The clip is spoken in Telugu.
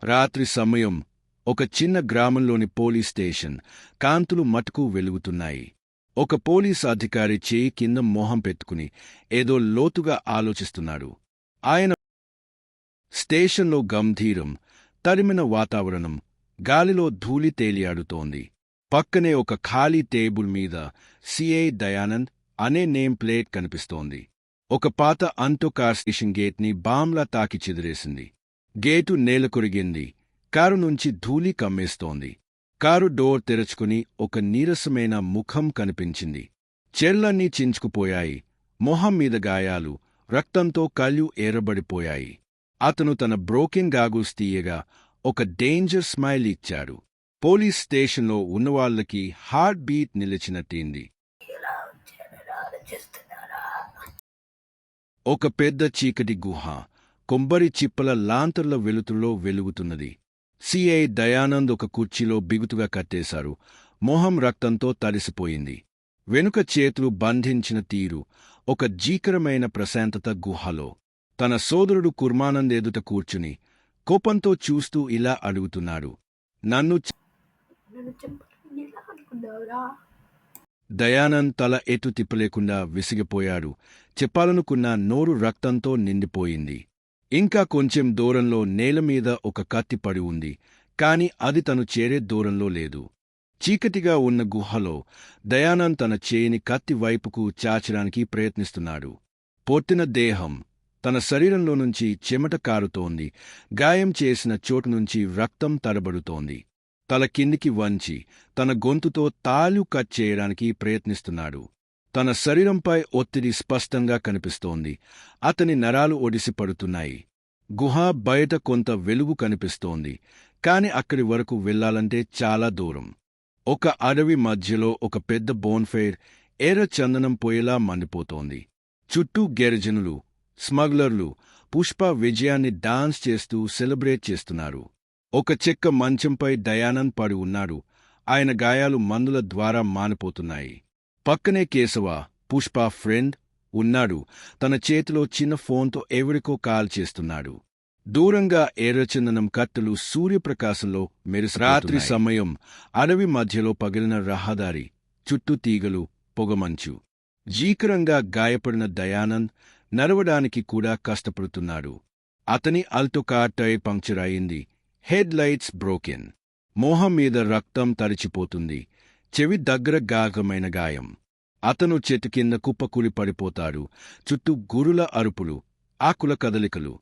రాత్రి సమయం. ఒక చిన్న గ్రామంలోని పోలీస్ స్టేషన్. కాంతులు మటుకు వెలుగుతున్నాయి. ఒక పోలీస్ అధికారి చేయి కింద మొహం పెట్టుకుని ఏదో లోతుగా ఆలోచిస్తున్నాడు. ఆయన స్టేషన్లో గంభీరం, తరిమిన వాతావరణం, గాలిలో ధూళి తేలియాడుతోంది. పక్కనే ఒక ఖాళీ టేబుల్ మీద సిఐ దయానంద్ అనే నేమ్ ప్లేట్ కనిపిస్తోంది. ఒక పాత అంటోకార్ స్టేషన్ గేట్ని బాంలా తాకి చెదిరేసింది. గేటు నేలకొరిగింది. కారు నుంచి ధూళి కమ్మేస్తోంది. కారు డోర్ తెరుచుకుని ఒక నీరసమైన ముఖం కనిపించింది. చెర్లన్నీ చించుకుపోయాయి. మొహం మీద గాయాలు, రక్తంతో కళ్ళు ఎర్రబడిపోయాయి. అతను తన బ్రోకెన్ గాగుల్స్ తీయగా ఒక డేంజర్ స్మైల్ ఇచ్చాడు. పోలీస్ స్టేషన్లో ఉన్నవాళ్లకి హార్ట్ బీట్ నిలిచినట్టింది. ఒక పెద్ద చీకటి గుహ కొబ్బరి చిప్పల లాంతర్ల వెలుతురులో వెలుగుతున్నది. సిఐ దయానంద్ ఒక కుర్చీలో బిగుతుగా కట్టేశారు. మొహం రక్తంతో తడిసిపోయింది. వెనుక చేతులు బంధించిన తీరు ఒక జీకరమైన ప్రశాంతత గుహలో. తన సోదరుడు కుర్మానంద్ ఎదుట కూర్చుని కోపంతో చూస్తూ ఇలా అడుగుతున్నాడు, నన్ను దయానంద్ తల ఎటు తిప్పలేకుండా విసిగిపోయాడు. చెప్పాలనుకున్న నోరు రక్తంతో నిండిపోయింది. ఇంకా కొంచెం దూరంలో నేలమీద ఒక కత్తి పడి ఉంది. కాని అది తను చేరే దూరంలో లేదు. చీకటిగా ఉన్న గుహలో దయానంద్ తన చేయిని కత్తి వైపుకు చాచడానికి ప్రయత్నిస్తున్నాడు. పొట్టిన దేహం, తన శరీరంలో నుంచి చెమట కారుతోంది. గాయం చేసిన చోటు నుంచి రక్తం తడబడుతోంది. తల కిందికి వంచి తన గొంతుతో తాళు కట్ చేయడానికి ప్రయత్నిస్తున్నాడు. తన శరీరంపై ఒత్తిడి స్పష్టంగా కనిపిస్తోంది. అతని నరాలు ఒడిసిపడుతున్నాయి. గుహ బయట కొంత వెలుగు కనిపిస్తోంది. కాని అక్కడి వరకు వెళ్లాలంటే చాలా దూరం. ఒక అడవి మధ్యలో ఒక పెద్ద బోన్ఫైర్ ఎర్ర చందనం పోయేలా మండిపోతోంది. చుట్టూ గిరిజనులు, స్మగ్లర్లు పుష్ప విజయాన్ని డాన్స్ చేస్తూ సెలబ్రేట్ చేస్తున్నారు. ఒక చెక్క మంచంపై దయానంద్ పడి ఉన్నాడు. ఆయన గాయాలు మందుల ద్వారా మానిపోతున్నాయి. పక్కనే కేశవ, పుష్ప ఫ్రెండ్, ఉన్నాడు. తన చేతిలో చిన్న ఫోన్తో ఎవరికో కాల్ చేస్తున్నాడు. దూరంగా ఎర్రచందనం కట్టెలు సూర్యప్రకాశంలో రాత్రి సమయం. అడవి మధ్యలో పగిలిన రహదారి, చుట్టూ తీగలు, పొగమంచు. జీకరంగా గాయపడిన దయానంద్ నడవడానికి కూడా కష్టపడుతున్నాడు. అతని ఆల్టోకార్ టైర్ పంక్చర్ అయింది. Head lights broken. మోహం మీద రక్తం తడిచిపోతుంది. చెవి దగ్గర గాఢమైన గాయం. అతను చెట్టు కింద కుప్పకూలి పడిపోతాడు. చుట్టూ గురుల అరుపులు, ఆకుల కదలికలు.